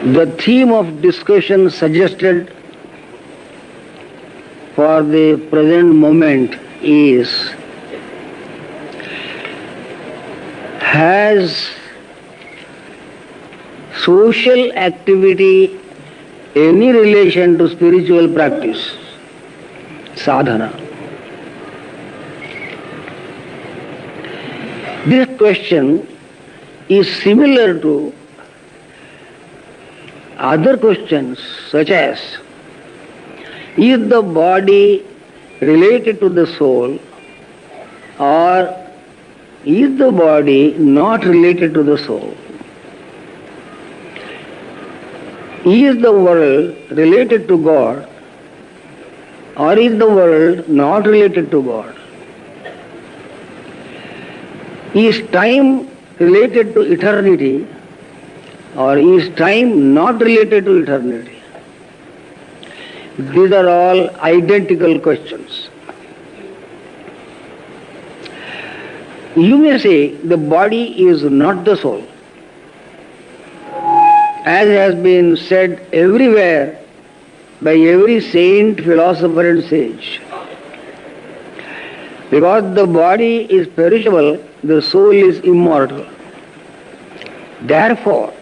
The theme of discussion suggested for the present moment is: has social activity any relation to spiritual practice, sadhana? This question is similar to other questions such as: is the body related to the soul, or is the body not related to the soul? Is the world related to God, or is the world not related to God? Is time related to eternity, or is time not related to eternity? These are all identical questions. You may say the body is not the soul, as has been said everywhere by every saint, philosopher and sage. Because the body is perishable, the soul is immortal. Therefore,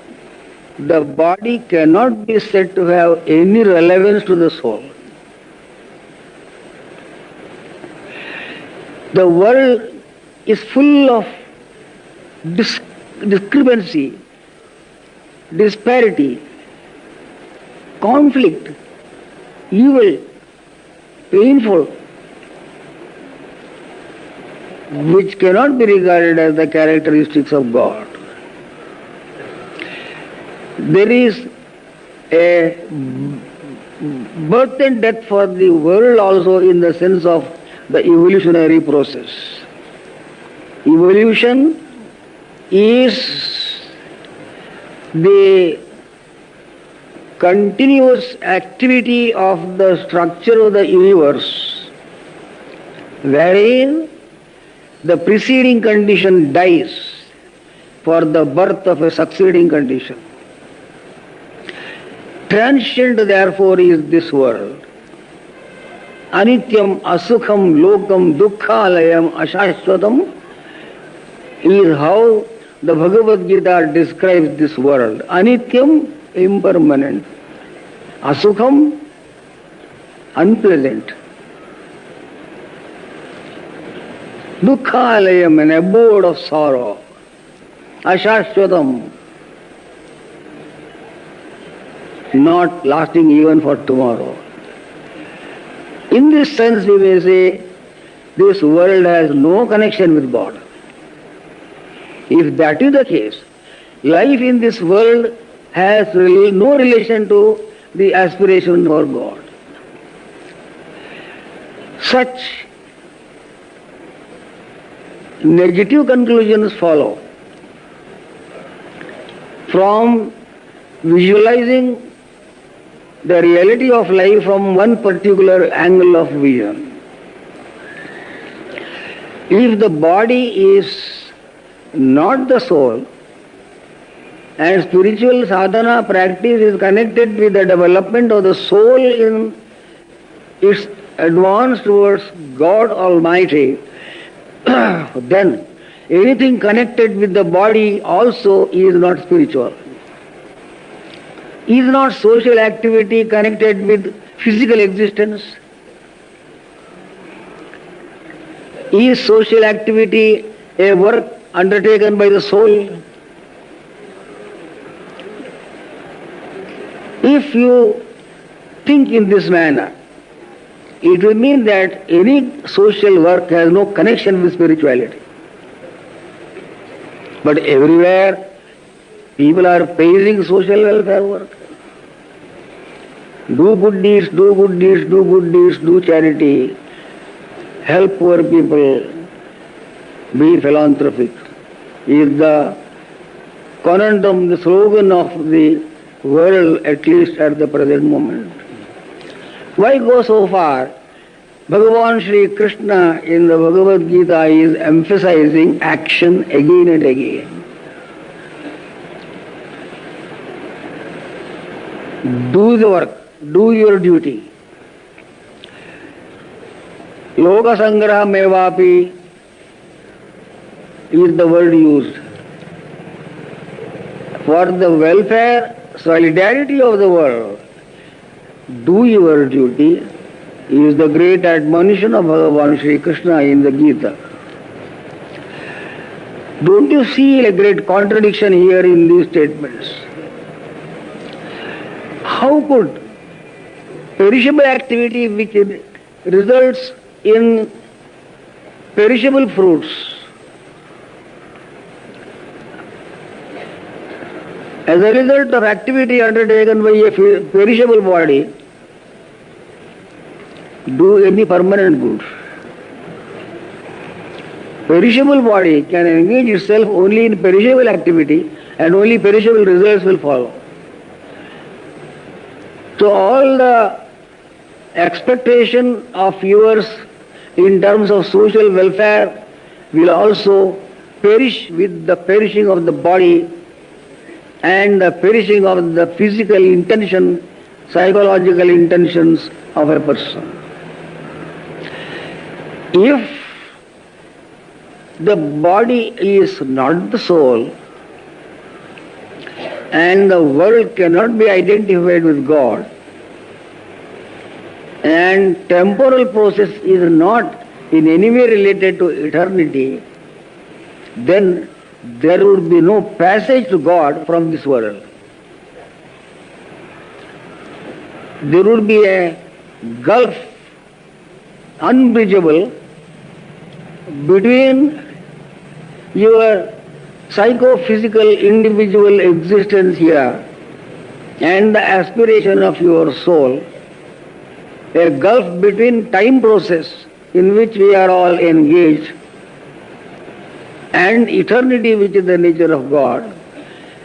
the body cannot be said to have any relevance to the soul. The world is full of discrepancy, disparity, conflict, evil, painful, which cannot be regarded as the characteristics of God. There is a birth and death for the world also, in the sense of the evolutionary process. Evolution is the continuous activity of the structure of the universe, wherein the preceding condition dies for the birth of a succeeding condition. Transient, therefore, is this world. Anityam, asukham, lokam, dukkhalayam, ashashvatam is how the Bhagavad Gita describes this world. Anityam, impermanent. Asukham, unpleasant. Dukkhalayam, an abode of sorrow. Ashashvatam, not lasting even for tomorrow. In this sense, we may say this world has no connection with God. If that is the case, life in this world has no relation to the aspiration for God. Such negative conclusions follow from visualizing the reality of life from one particular angle of vision. If the body is not the soul, and spiritual sadhana practice is connected with the development of the soul in its advance towards God Almighty, then anything connected with the body also is not spiritual. Is not social activity connected with physical existence? Is social activity a work undertaken by the soul? If you think in this manner, it will mean that any social work has no connection with spirituality. But everywhere people are praising social welfare work. Do good deeds, do good deeds, do good deeds, do charity, help poor people, be philanthropic, is the conundrum, the slogan of the world, at least at the present moment. Why go so far? Bhagavan Shri Krishna in the Bhagavad Gita is emphasizing action again and again. Do the work, do your duty. Loka sangraha mevapi is the word used. For the welfare, solidarity of the world, do your duty is the great admonition of Bhagavan Sri Krishna in the Gita. Don't you see a great contradiction here in these statements? How could perishable activity which results in perishable fruits, as a result of activity undertaken by a perishable body, do any permanent good? Perishable body can engage itself only in perishable activity and only perishable results will follow. So all the expectation of yours in terms of social welfare will also perish with the perishing of the body and the perishing of the physical intention, psychological intentions of a person. If the body is not the soul and the world cannot be identified with God, and temporal process is not in any way related to eternity, then there would be no passage to God from this world. There would be a gulf unbridgeable between your psychophysical individual existence here and the aspiration of your soul, a gulf between time process in which we are all engaged and eternity, which is the nature of God,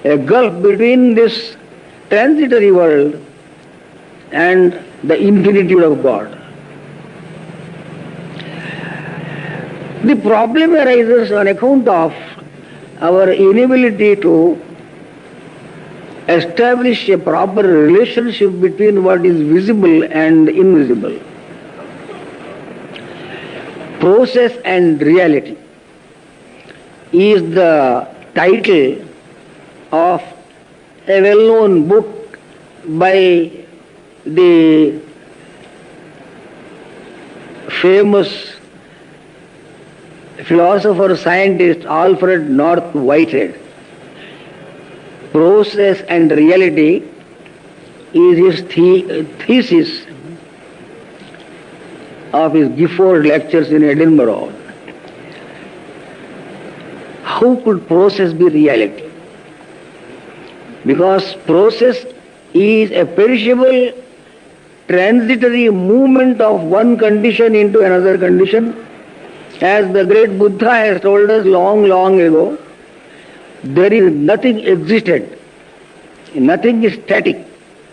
a gulf between this transitory world and the infinitude of God. The problem arises on account of our inability to establish a proper relationship between what is visible and invisible. Process and reality is the title of a well-known book by the famous philosopher scientist Alfred North Whitehead. Process and reality is his thesis of his Gifford lectures in Edinburgh. How could process be reality? Because process is a perishable, transitory movement of one condition into another condition. As the great Buddha has told us long ago, there is nothing existed, nothing is static,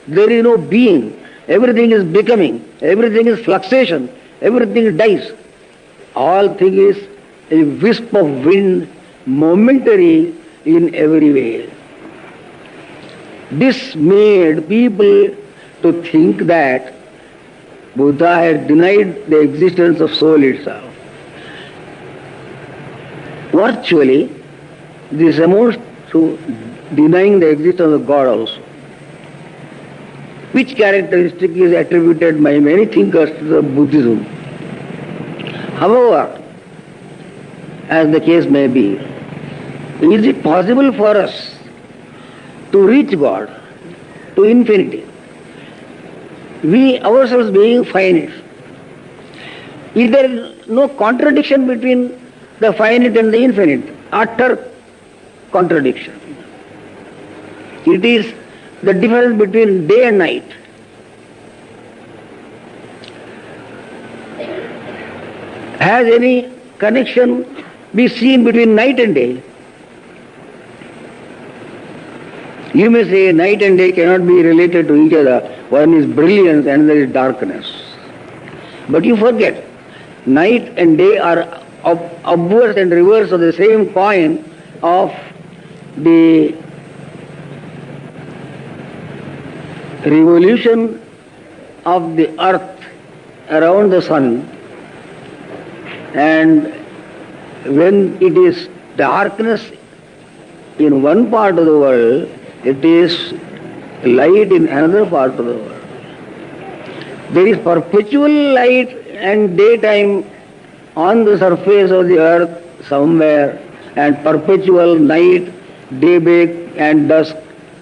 there is no being, everything is becoming, everything is fluctuation, everything dies. All thing is a wisp of wind, momentary in every way. This made people to think that Buddha had denied the existence of soul itself. Virtually, this amounts to denying the existence of God also, which characteristic is attributed by many thinkers to the Buddhism. However, as the case may be, is it possible for us to reach God, to infinity? We ourselves being finite. Is there no contradiction between the finite and the infinite? Utter contradiction. It is the difference between day and night. Has any connection been seen between night and day? You may say night and day cannot be related to each other. One is brilliance and another is darkness. But you forget, night and day are obverse and reverse of the same coin of the revolution of the earth around the sun, and when it is darkness in one part of the world, it is light in another part of the world. There is perpetual light and daytime on the surface of the earth somewhere, and perpetual night, daybreak and dusk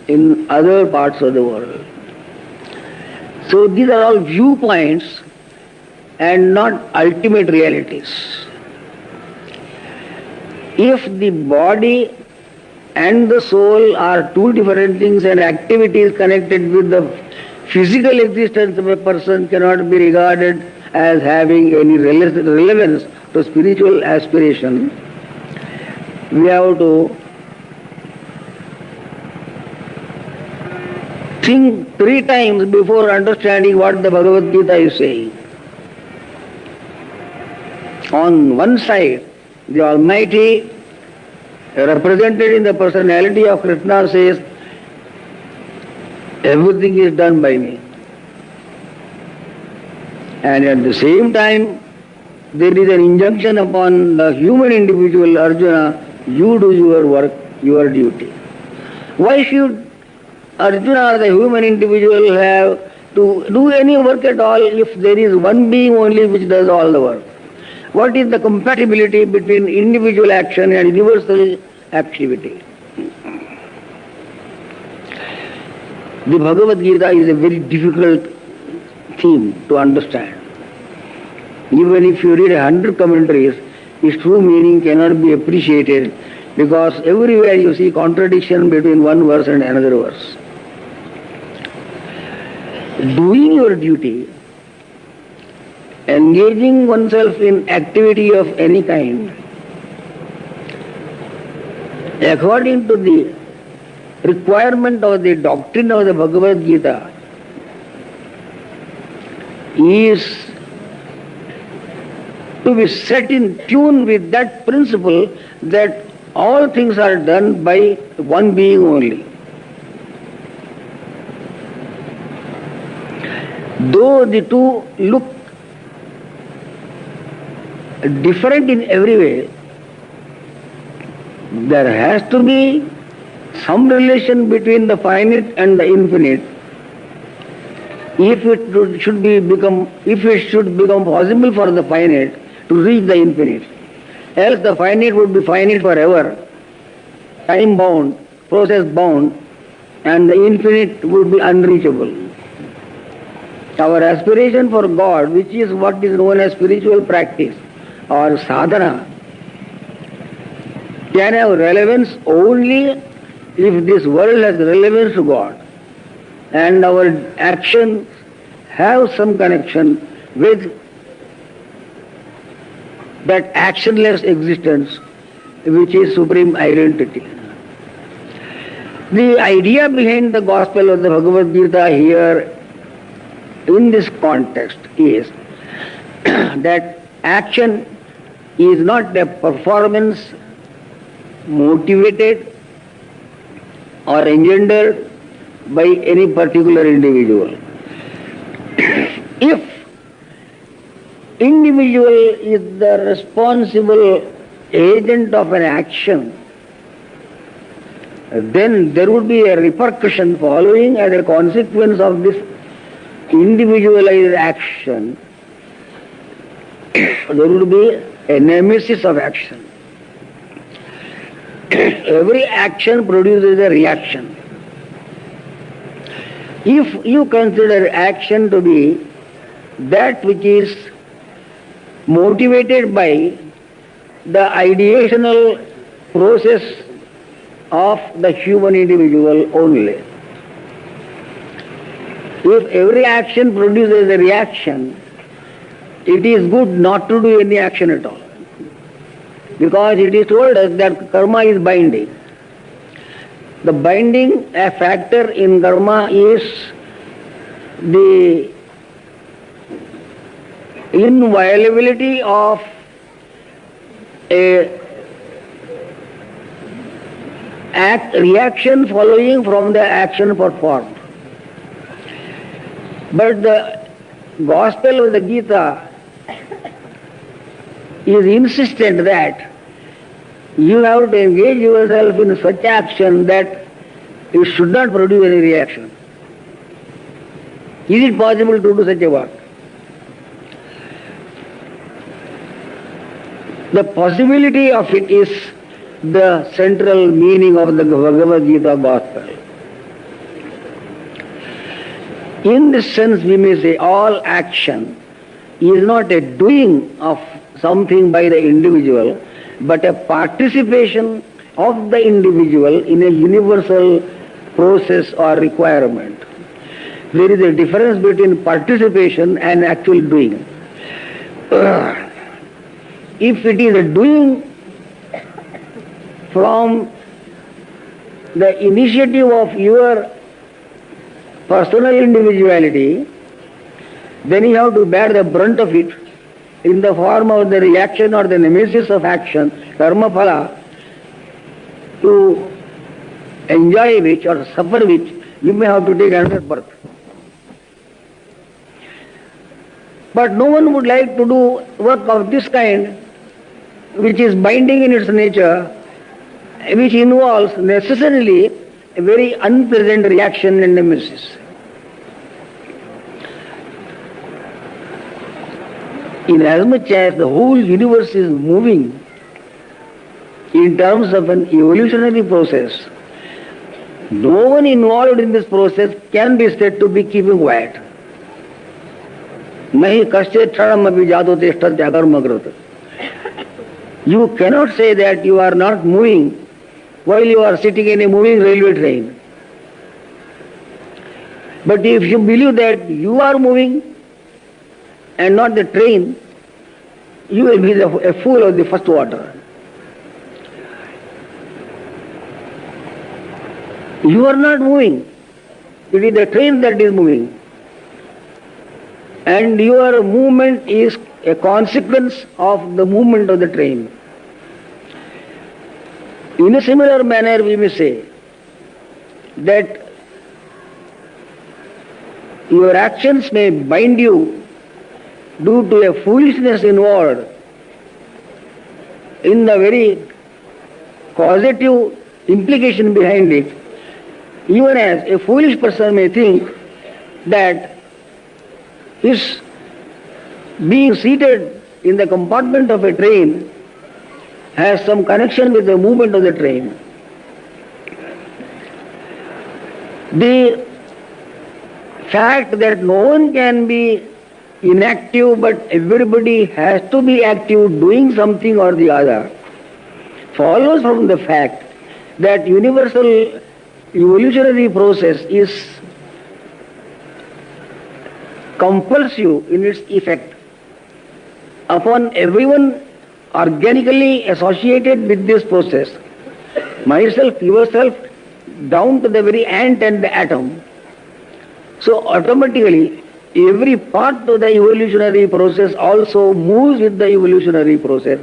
in other parts of the world. So these are all viewpoints and not ultimate realities. If the body and the soul are two different things, and activities connected with the physical existence of a person cannot be regarded as having any relevance to spiritual aspiration, we have to think 3 times before understanding what the Bhagavad Gita is saying. On one side, the Almighty, represented in the personality of Krishna, says, everything is done by me. And at the same time, there is an injunction upon the human individual, Arjuna, you do your work, your duty. Why should Arjuna, the human individual, have to do any work at all if there is one being only which does all the work? What is the compatibility between individual action and universal activity? The Bhagavad Gita is a very difficult theme to understand. Even if you read 100 commentaries, its true meaning cannot be appreciated, because everywhere you see contradiction between one verse and another verse. Doing your duty, engaging oneself in activity of any kind, according to the requirement of the doctrine of the Bhagavad Gita, is to be set in tune with that principle that all things are done by one being only. Though the two look different in every way, there has to be some relation between the finite and the infinite. If it should become possible for the finite to reach the infinite, else the finite would be finite forever, time bound, process bound, and the infinite would be unreachable. Our aspiration for God, which is what is known as spiritual practice or sadhana, can have relevance only if this world has relevance to God, and our actions have some connection with that actionless existence which is supreme identity. The idea behind the gospel of the Bhagavad Gita here in this context is that action is not a performance motivated or engendered by any particular individual. If individual is the responsible agent of an action, then there would be a repercussion following as a consequence of this individualized action. There would be a nemesis of action. Every action produces a reaction. If you consider action to be that which is motivated by the ideational process of the human individual only, if every action produces a reaction, it is good not to do any action at all, because it is told us that karma is binding. The binding factor in karma is the inviolability of a reaction following from the action performed. But the gospel of the Gita is insistent that you have to engage yourself in such action that it should not produce any reaction. Is it possible to do such a work? The possibility of it is the central meaning of the Bhagavad Gita gospel. In this sense, we may say all action is not a doing of something by the individual, but a participation of the individual in a universal process or requirement. There is a difference between participation and actual doing. If it is a doing from the initiative of your personal individuality, then you have to bear the brunt of it in the form of the reaction or the nemesis of action, karma phala, to enjoy which or suffer which you may have to take another birth. But no one would like to do work of this kind, which is binding in its nature, which involves necessarily a very unpleasant reaction and nemesis. Inasmuch as the whole universe is moving in terms of an evolutionary process, no one involved in this process can be said to be keeping quiet. Nahi kasya charam abhi jado teshtat jagarmagrata. You cannot say that you are not moving while you are sitting in a moving railway train. But if you believe that you are moving and not the train, you will be a fool of the first water. You are not moving. It is the train that is moving. And your movement is a consequence of the movement of the train. In a similar manner, we may say that your actions may bind you due to a foolishness involved in the very causative implication behind it, even as a foolish person may think that his being seated in the compartment of a train has some connection with the movement of the train. The fact that no one can be inactive but everybody has to be active doing something or the other follows from the fact that universal evolutionary process is compulsive in its effect upon everyone organically associated with this process, myself, yourself, down to the very ant and the atom. So automatically every part of the evolutionary process also moves with the evolutionary process.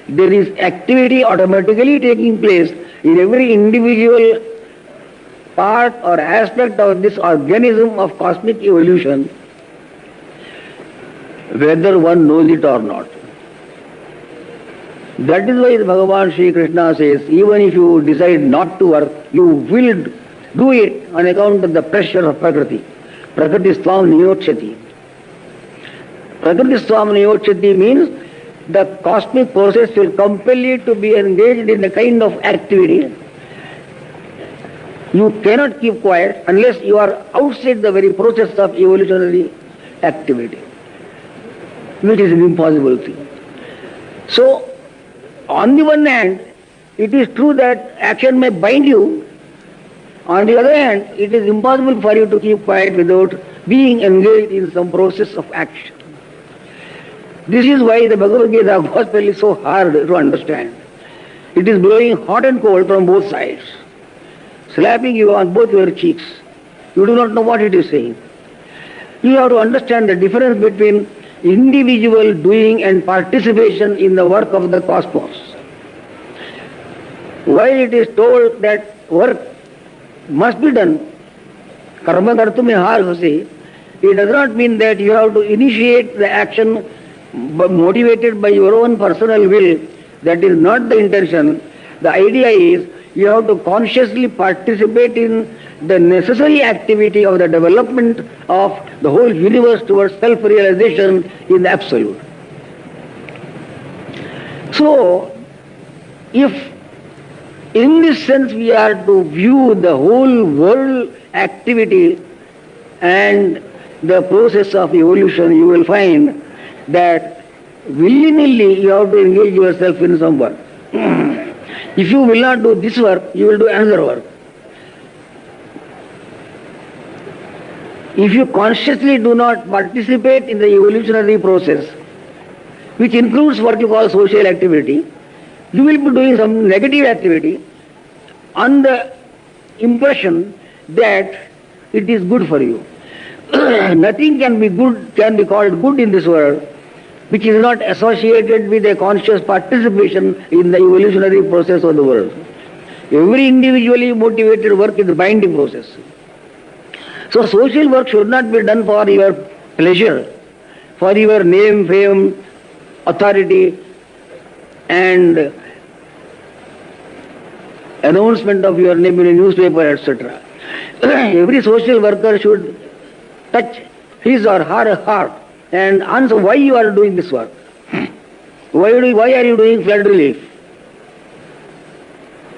There is activity automatically taking place in every individual part or aspect of this organism of cosmic evolution, whether one knows it or not. That is why Bhagavan Sri Krishna says, even if you decide not to work, you will do it on account of the pressure of Prakriti. Prakriti Swam Niyotchati. Prakriti Swam Niyotchati means the cosmic process will compel you to be engaged in a kind of activity. You cannot keep quiet unless you are outside the very process of evolutionary activity, which is an impossible thing. So, on the one hand, it is true that action may bind you. On the other hand, it is impossible for you to keep quiet without being engaged in some process of action. This is why the Bhagavad Gita gospel is so hard to understand. It is blowing hot and cold from both sides, slapping you on both your cheeks. You do not know what it is saying. You have to understand the difference between individual doing and participation in the work of the cosmos. While it is told that work must be done, karma kartume har hase, It does not mean that you have to initiate the action motivated by your own personal will. That is not the intention. The idea is you have to consciously participate in the necessary activity of the development of the whole universe towards self-realization in the Absolute. So, if in this sense we are to view the whole world activity and the process of evolution, you will find that willy-nilly you have to engage yourself in some work. If you will not do this work, you will do another work. If you consciously do not participate in the evolutionary process, which includes what you call social activity, you will be doing some negative activity on the impression that it is good for you. Nothing can be called good in this world which is not associated with a conscious participation in the evolutionary process of the world. Every individually motivated work is a binding process. So social work should not be done for your pleasure, for your name, fame, authority and announcement of your name in a newspaper, etc. Every social worker should touch his or her heart and answer why you are doing this work. Why are you doing flood relief?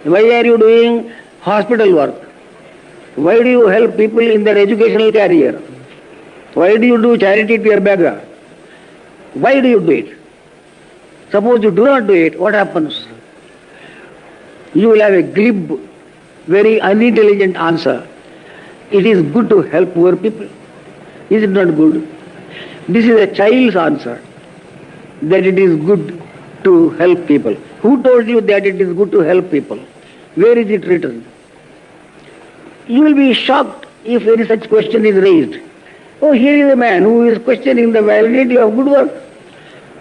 Why are you doing hospital work? Why do you help people in their educational career? Why do you do charity to your beggar? Why do you do it? Suppose you do not do it, what happens? You will have a glib, very unintelligent answer. It is good to help poor people. Is it not good? This is a child's answer, that it is good to help people. Who told you that it is good to help people? Where is it written? You will be shocked if any such question is raised. Oh, here is a man who is questioning the validity of good work,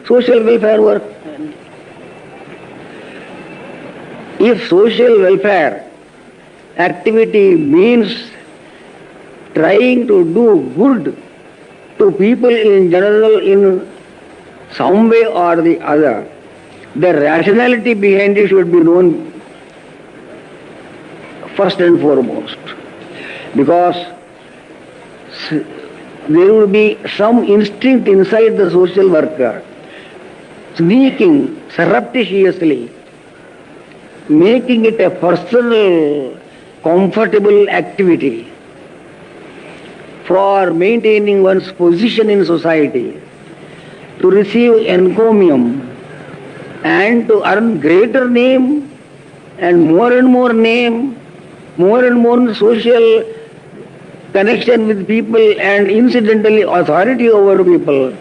social welfare work. If social welfare activity means trying to do good to people in general in some way or the other, the rationality behind it should be known first and foremost. Because there will be some instinct inside the social worker sneaking surreptitiously, making it a personal, comfortable activity for maintaining one's position in society, to receive encomium and to earn greater name and more name, more and more social connection with people and incidentally authority over people.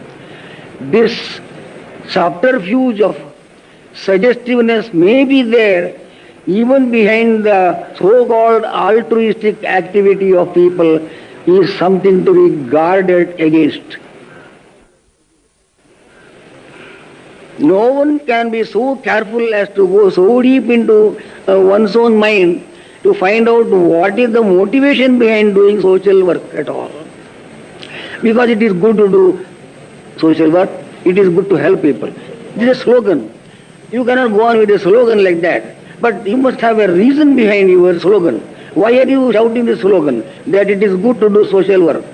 This subterfuge of suggestiveness may be there even behind the so-called altruistic activity of people, is something to be guarded against. No one can be so careful as to go so deep into one's own mind to find out what is the motivation behind doing social work at all. Because it is good to do social work, it is good to help people. This is a slogan. You cannot go on with a slogan like that. But you must have a reason behind your slogan. Why are you shouting this slogan that it is good to do social work?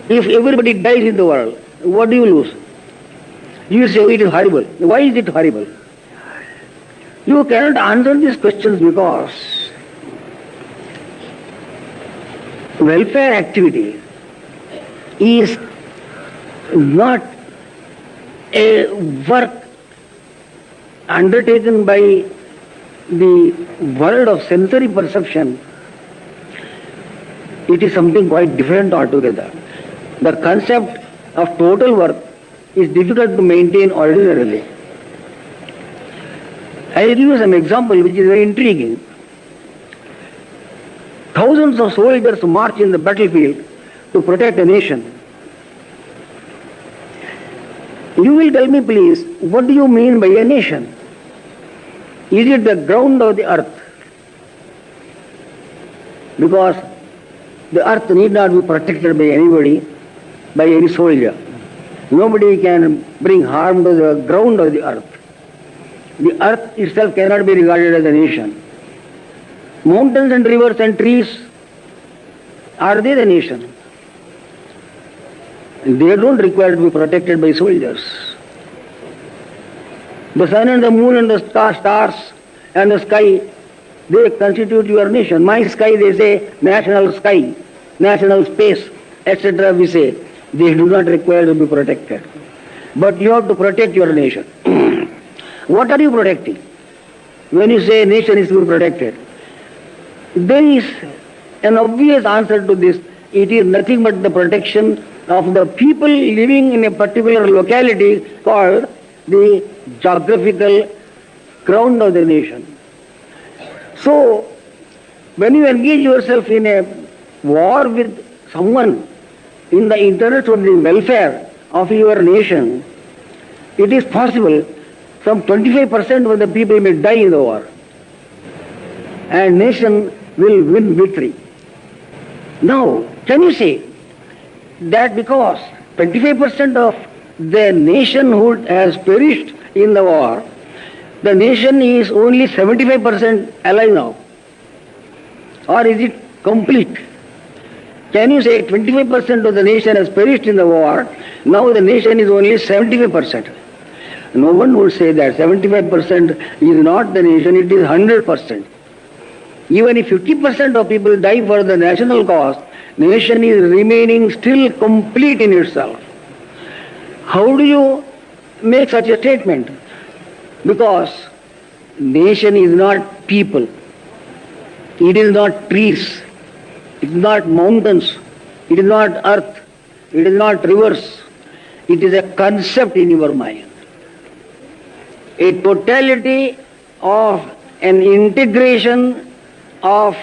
If everybody dies in the world, what do you lose? You will say it is horrible. Why is it horrible? You cannot answer these questions because welfare activity is not a work undertaken by the world of sensory perception. It is something quite different altogether. The concept of total work is difficult to maintain ordinarily. I will give you some example which is very intriguing. Thousands of soldiers march in the battlefield to protect a nation. You will tell me please, what do you mean by a nation? Is it the ground or the earth? Because the earth need not be protected by anybody. by any soldier. Nobody can bring harm to the ground of the earth. The earth itself cannot be regarded as a nation. Mountains and rivers and trees, are they the nation? They don't require to be protected by soldiers. The sun and the moon and the stars and the sky, they constitute your nation. My sky, they say, national sky, national space, etc. we say. They do not require to be protected. But you have to protect your nation. What are you protecting? When you say nation is to be protected, there is an obvious answer to this. It is nothing but the protection of the people living in a particular locality called the geographical ground of the nation. So, when you engage yourself in a war with someone in the interest of the welfare of your nation, it is possible some 25% of the people may die in the war, and nation will win victory. Now, can you say that because 25% of the nationhood has perished in the war, the nation is only 75% alive now? Or is it complete? Can you say 25% of the nation has perished in the war, now the nation is only 75%? No one would say that 75% is not the nation, it is 100%. Even if 50% of people die for the national cause, nation is remaining still complete in itself. How do you make such a statement? Because nation is not people. It is not trees. It is not mountains. It is not earth. It is not rivers. It is a concept in your mind. A totality of an integration of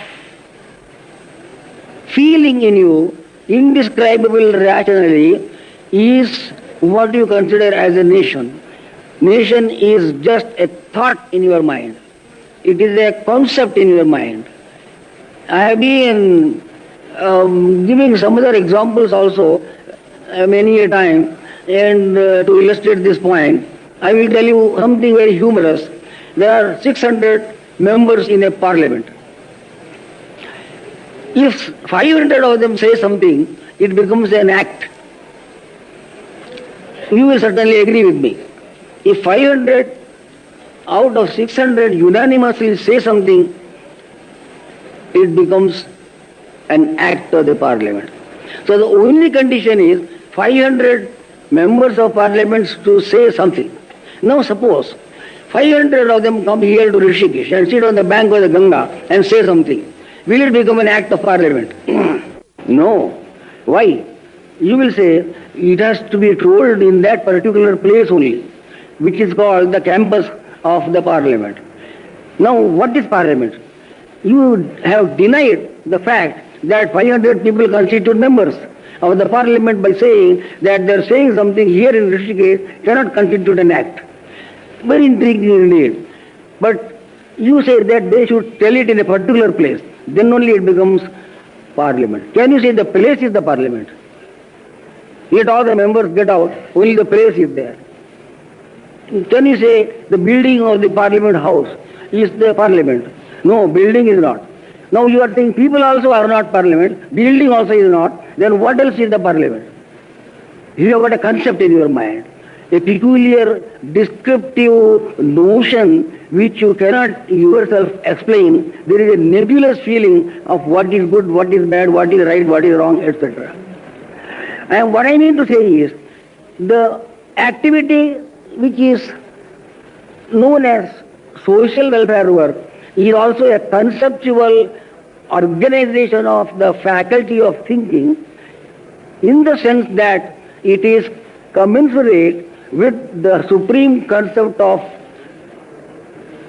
feeling in you, indescribable rationally, is what you consider as a nation. Nation is just a thought in your mind. It is a concept in your mind. I have been giving some other examples also many a time, and to illustrate this point, I will tell you something very humorous. There are 600 members in a parliament. If 500 of them say something, it becomes an act. You will certainly agree with me. If 500 out of 600 unanimously say something, it becomes an act of the parliament. So the only condition is 500 members of parliament to say something. Now suppose 500 of them come here to Rishikesh and sit on the bank of the Ganga and say something. Will it become an act of parliament? No. Why? You will say it has to be told in that particular place only, which is called the campus of the parliament. Now what is parliament? You have denied the fact that 500 people constitute members of the parliament by saying that they are saying something here in Rishikesh cannot constitute an act. Very intriguing indeed. But you say that they should tell it in a particular place, then only it becomes parliament. Can you say the place is the parliament? Let all the members get out, only the place is there. Can you say the building of the parliament house is the parliament? No, building is not. Now you are saying people also are not parliament, building also is not, then what else is the parliament? You have got a concept in your mind, a peculiar descriptive notion which you cannot yourself explain. There is a nebulous feeling of what is good, what is bad, what is right, what is wrong, etc. And what I mean to say is, the activity which is known as social welfare work is also a conceptual organization of the faculty of thinking, in the sense that it is commensurate with the supreme concept of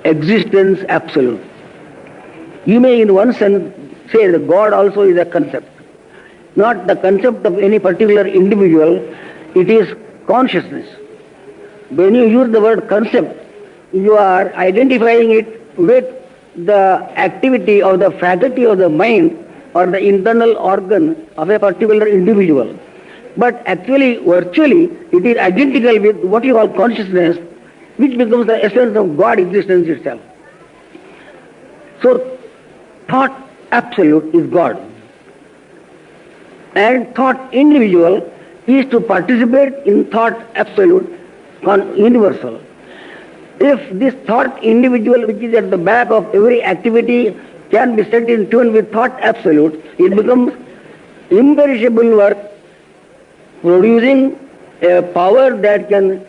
existence absolute. You may in one sense say that God also is a concept. Not the concept of any particular individual, it is consciousness. When you use the word concept, you are identifying it with the activity of the faculty of the mind or the internal organ of a particular individual. But actually, virtually, it is identical with what you call consciousness, which becomes the essence of God existence itself. So, thought absolute is God. And thought individual is to participate in thought absolute universal. If this thought individual, which is at the back of every activity, can be set in tune with thought absolute, it becomes imperishable work, producing a power that can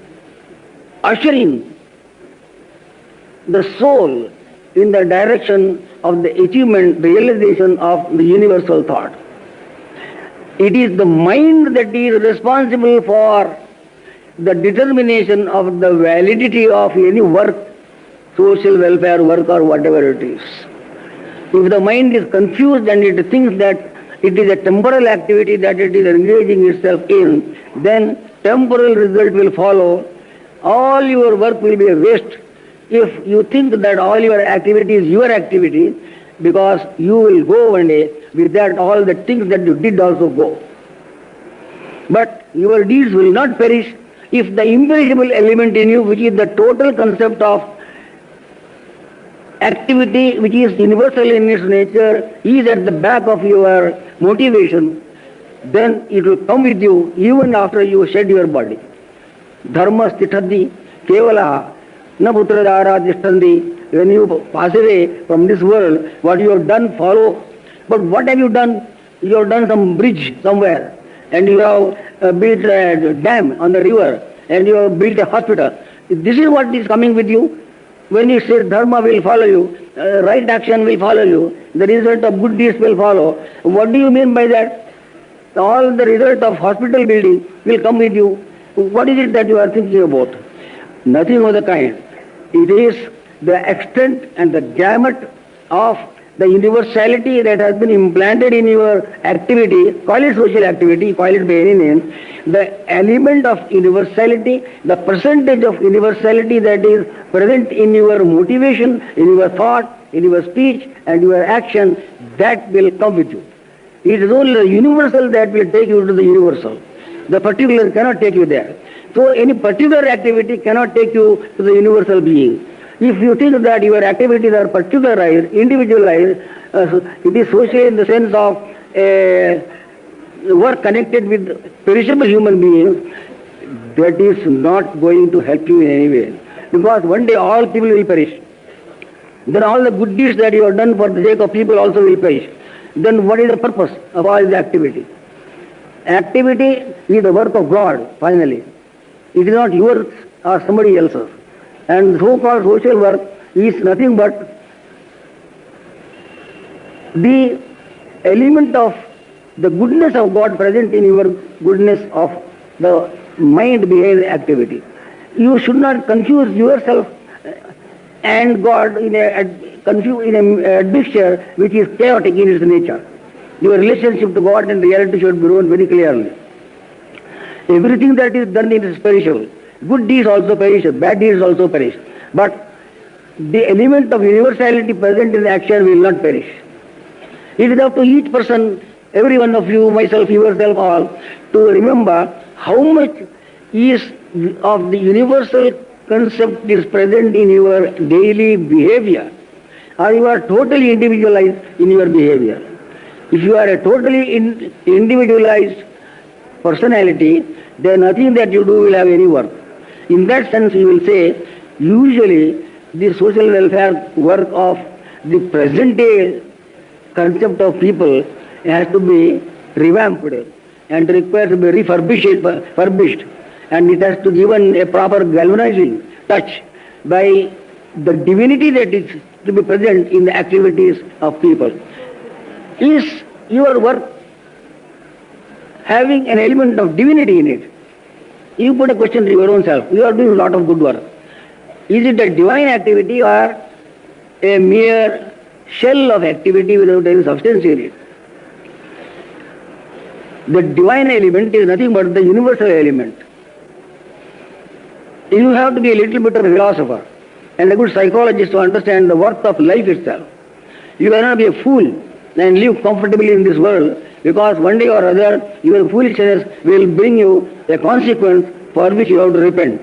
usher in the soul in the direction of the achievement, realization of the universal thought. It is the mind that is responsible for the determination of the validity of any work, social welfare work or whatever it is. If the mind is confused and it thinks that it is a temporal activity that it is engaging itself in, then temporal result will follow. All your work will be a waste if you think that all your activity is your activity, because you will go one day with that all the things that you did also go. But your deeds will not perish if the imperishable element in you, which is the total concept of activity, which is universal in its nature, is at the back of your motivation, then it will come with you even after you shed your body. Dharma stithati kevala na putradara tishtandi. When you pass away from this world, what you have done follow. But what have you done? You have done some bridge somewhere, and you have built a dam on the river, and you have built a hospital. This is what is coming with you. When you say dharma will follow you, right action will follow you, the result of good deeds will follow. What do you mean by that? All the result of hospital building will come with you. What is it that you are thinking about? Nothing of the kind. It is the extent and the gamut of the universality that has been implanted in your activity, call it social activity, call it by any name, the element of universality, the percentage of universality that is present in your motivation, in your thought, in your speech and your action, that will come with you. It is only the universal that will take you to the universal. The particular cannot take you there. So any particular activity cannot take you to the universal being. If you think that your activities are particularized, individualized, it is social in the sense of work connected with perishable human beings, that is not going to help you in any way. Because one day all people will perish. Then all the good deeds that you have done for the sake of people also will perish. Then what is the purpose of all the activity? Activity is the work of God, finally. It is not yours or somebody else's. And so-called social work is nothing but the element of the goodness of God present in your goodness of the mind behind the activity. You should not confuse yourself and God in a admixture which is chaotic in its nature. Your relationship to God and reality should be known very clearly. Everything that is done is perishable. Good deeds also perish, bad deeds also perish. But the element of universality present in the action will not perish. It is up to each person, every one of you, myself, yourself, all, to remember how much is of the universal concept is present in your daily behavior, or you are totally individualized in your behavior. If you are a totally individualized personality, then nothing that you do will have any worth. In that sense, you will say, usually the social welfare work of the present day concept of people has to be revamped and requires to be refurbished, and it has to be given a proper galvanizing touch by the divinity that is to be present in the activities of people. Is your work having an element of divinity in it? You put a question to your own self. You are doing a lot of good work. Is it a divine activity or a mere shell of activity without any substance in it? The divine element is nothing but the universal element. You have to be a little bit of a philosopher and a good psychologist to understand the worth of life itself. You cannot be a fool and live comfortably in this world Because one day or other, your foolishness will bring you a consequence for which you have to repent.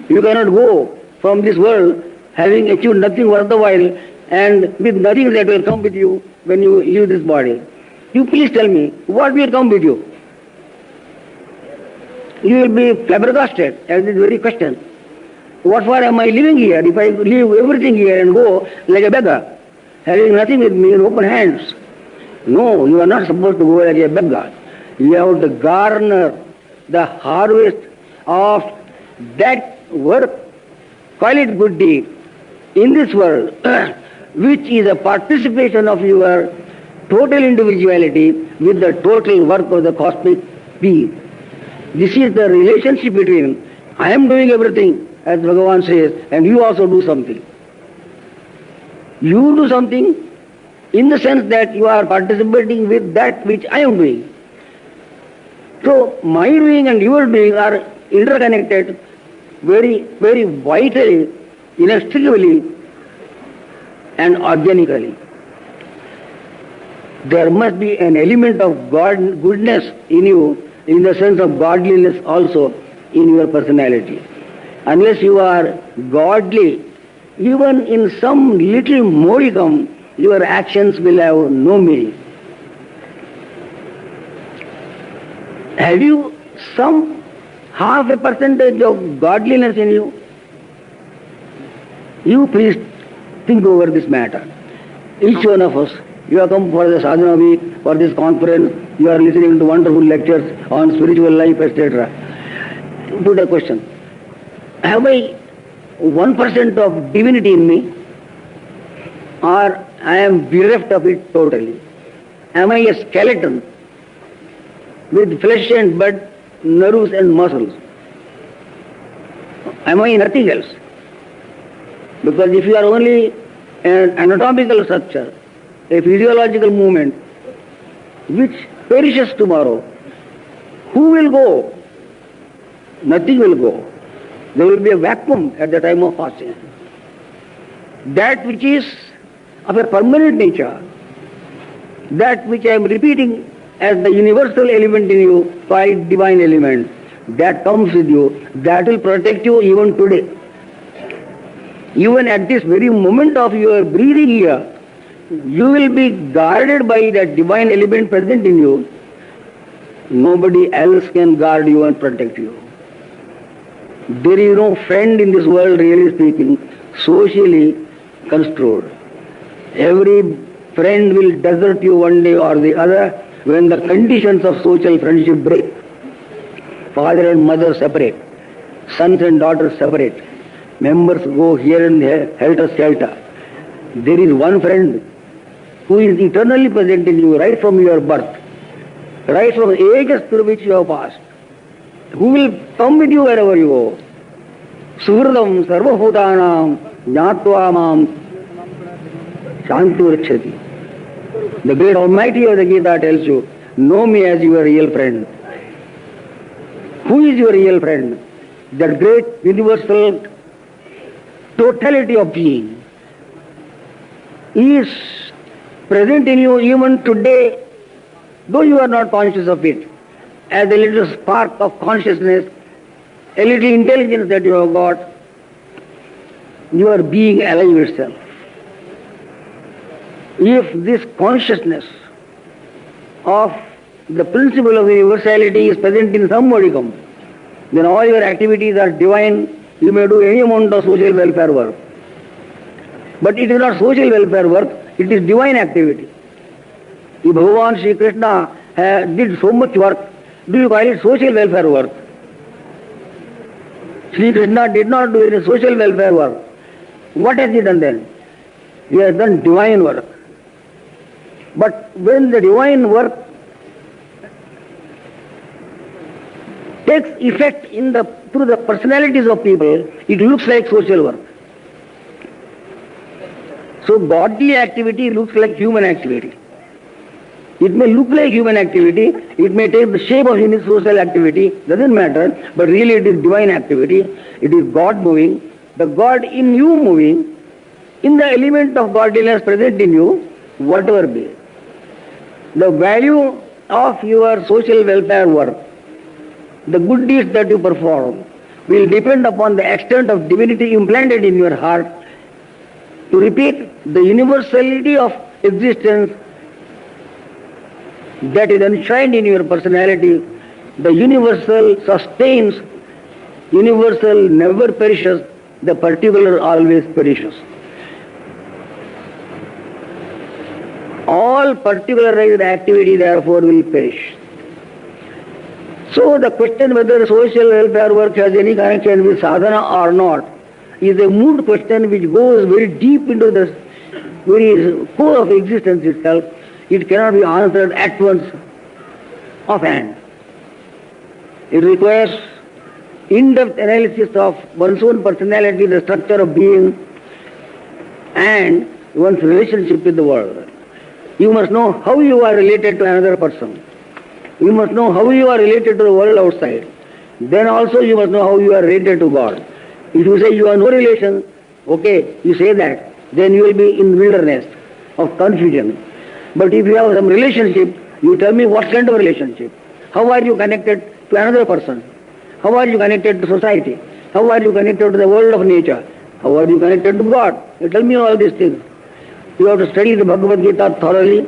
You cannot go from this world having achieved nothing worth the while and with nothing that will come with you when you leave this body. You please tell me, what will come with you? You will be flabbergasted at this very question. What for am I living here if I leave everything here and go like a beggar, having nothing with me in open hands? No, you are not supposed to go like a beggar. You have to garner the harvest of that work, call it good deed, in this world, which is a participation of your total individuality with the total work of the cosmic being. This is the relationship between I am doing everything, as Bhagavan says, and you also do something. You do something in the sense that you are participating with that which I am doing. So my doing and your doing are interconnected very, very vitally, inextricably and organically. There must be an element of goodness in you, in the sense of godliness also in your personality. Unless you are godly, even in some little modicum, your actions will have no meaning. Have you some half a percentage of godliness in you? You please think over this matter. Each one of us, you have come for the sadhana week, for this conference, you are listening to wonderful lectures on spiritual life, etc. Put a question. Have I 1% of divinity in me, or I am bereft of it totally? Am I a skeleton with flesh and blood, nerves and muscles? Am I nothing else? Because if you are only an anatomical structure, a physiological movement, which perishes tomorrow, who will go? Nothing will go. There will be a vacuum at the time of passing. That which is of a permanent nature, that which I am repeating as the universal element in you, called divine element, that comes with you, that will protect you even today. Even at this very moment of your breathing here, you will be guarded by that divine element present in you. Nobody else can guard you and protect you. There is no friend in this world, really speaking, socially construed. Every friend will desert you one day or the other when the conditions of social friendship break. Father and mother separate, sons and daughters separate, members go here and there, helter-skelter. There is one friend who is eternally present in you right from your birth, right from the ages through which you have passed, who will come with you wherever you go. Suhridam sarvabhutanam jnatva mam shantu rikshati. The great Almighty of the Gita tells you, know me as your real friend. Who is your real friend? That great universal totality of being is present in you even today, though you are not conscious of it, as a little spark of consciousness, a little intelligence that you have got. You are being alive itself. If this consciousness of the principle of universality is present in some modicum, then all your activities are divine. You may do any amount of social welfare work. But it is not social welfare work, it is divine activity. If Bhagavan Sri Krishna did so much work, do you call it social welfare work? Sri Krishna did not do any social welfare work. What has he done then? He has done divine work. But when the divine work takes effect through the personalities of people, it looks like social work. So godly activity looks like human activity. It may look like human activity, it may take the shape of any social activity, doesn't matter, but really it is divine activity, it is God moving, the God in you moving, in the element of godliness present in you, whatever be. The value of your social welfare work, the good deeds that you perform, will depend upon the extent of divinity implanted in your heart. To repeat, the universality of existence that is enshrined in your personality, the universal sustains, universal never perishes, the particular always perishes. All particularized activity therefore will perish. So the question whether social welfare work has any connection with sadhana or not is a mood question which goes very deep into the very core of existence itself. It cannot be answered at once offhand. It requires in-depth analysis of one's own personality, the structure of being, and one's relationship with the world. You must know how you are related to another person. You must know how you are related to the world outside. Then also you must know how you are related to God. If you say you have no relation, okay, you say that, then you will be in wilderness of confusion. But if you have some relationship, you tell me what kind of relationship. How are you connected to another person? How are you connected to society? How are you connected to the world of nature? How are you connected to God? You tell me all these things. You have to study the Bhagavad Gita thoroughly,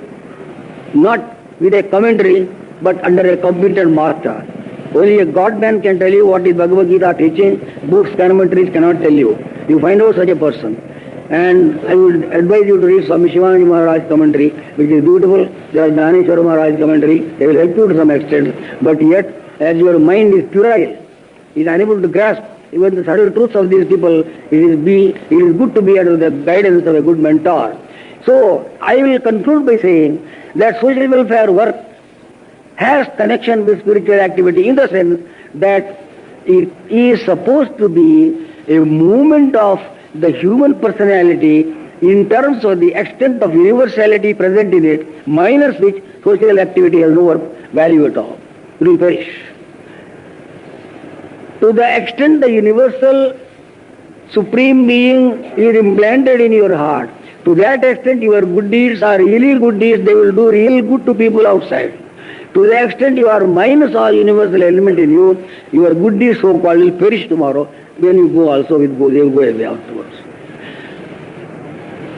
not with a commentary, but under a competent master. Only a God-man can tell you what is Bhagavad Gita teaching. Books, commentaries cannot tell you. You find out such a person. And I would advise you to read Swami Shivananda Maharaj commentary, which is beautiful. There is Dhaneshwara Maharaj commentary. They will help you to some extent. But yet, as your mind is puerile, is unable to grasp even the subtle truths of these people, it is good to be under the guidance of a good mentor. So, I will conclude by saying that social welfare work has connection with spiritual activity in the sense that it is supposed to be a movement of the human personality in terms of the extent of universality present in it, minus which social activity has no value at all. It will perish. To the extent the universal supreme being is implanted in your heart, to that extent your good deeds are really good deeds, they will do real good to people outside. To the extent you are minus all universal element in you, your good deeds so-called will perish tomorrow, then you go also they will go away afterwards.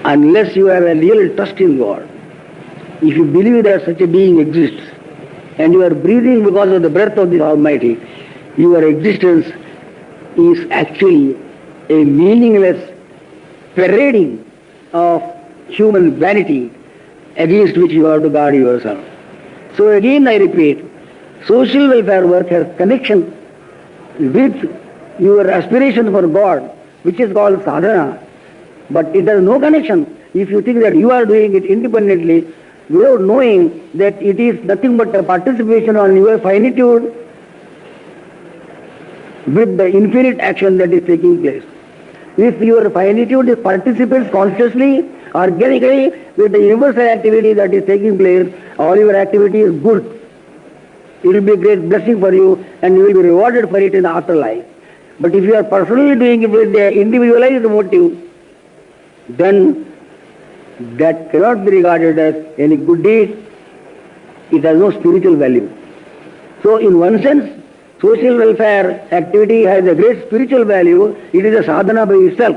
Unless you have a real trust in God, if you believe that such a being exists, and you are breathing because of the breath of the Almighty, your existence is actually a meaningless parading of human vanity against which you have to guard yourself. So again I repeat, social welfare work has connection with your aspiration for God, which is called sadhana, but it has no connection if you think that you are doing it independently without knowing that it is nothing but a participation on your finitude with the infinite action that is taking place. If your finitude participates consciously, organically, with the universal activity that is taking place, all your activity is good. It will be a great blessing for you and you will be rewarded for it in the afterlife. But if you are personally doing it with the individualized motive, then that cannot be regarded as any good deed. It has no spiritual value. So in one sense, social welfare activity has a great spiritual value. It is a sadhana by itself,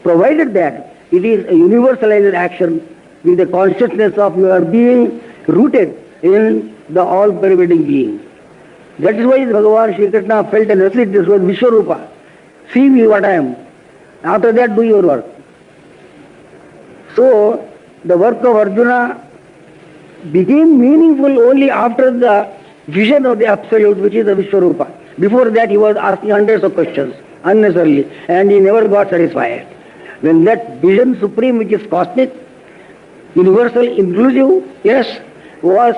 provided that it is a universalized action with the consciousness of your being rooted in the all-pervading being. That is why Bhagavan Shri Krishna felt and recited this word Vishwarupa. See me what I am. After that do your work. So the work of Arjuna became meaningful only after the vision of the Absolute, which is the Vishwarupa. Before that he was asking hundreds of questions unnecessarily and he never got satisfied. When that vision supreme, which is cosmic, universal, inclusive, yes, was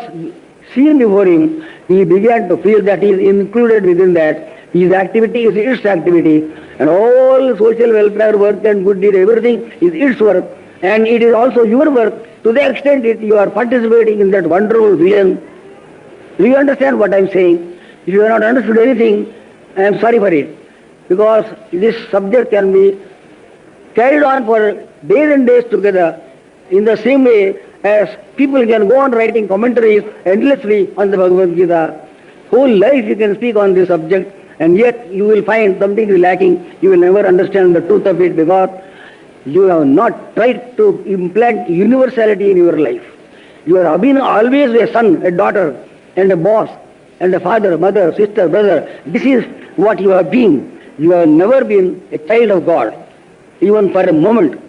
seen before him, he began to feel that he is included within that. His activity is its activity, and all social welfare work and good deed, everything is its work, and it is also your work to the extent that you are participating in that wonderful vision. Do you understand what I am saying? If you have not understood anything, I am sorry for it, because this subject can be carried on for days and days together. In the same way, as people can go on writing commentaries endlessly on the Bhagavad Gita. Whole life you can speak on this subject, and yet you will find something is lacking. You will never understand the truth of it because you have not tried to implant universality in your life. You have been always a son, a daughter, and a boss, and a father, mother, sister, brother. This is what you have been. You have never been a child of God, even for a moment.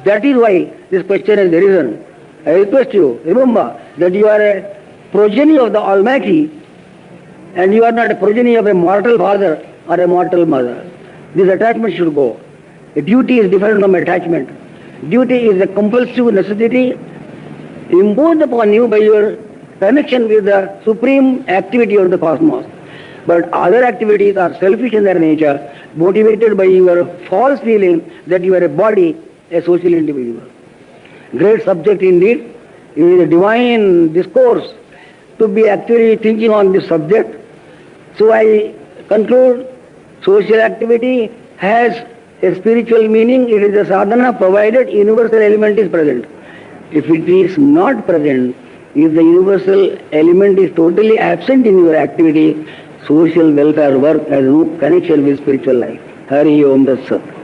That is why this question has arisen. I request you, remember that you are a progeny of the Almighty, and you are not a progeny of a mortal father or a mortal mother. This attachment should go. A duty is different from attachment. Duty is a compulsive necessity imposed upon you by your connection with the supreme activity of the cosmos. But other activities are selfish in their nature, motivated by your false feeling that you are a body, a social individual. Great subject indeed. It is a divine discourse to be actually thinking on this subject. So I conclude, social activity has a spiritual meaning. It is a sadhana provided universal element is present. If it is not present, if the universal element is totally absent in your activity, social welfare work has no connection with spiritual life. Hari Om Tat Sat.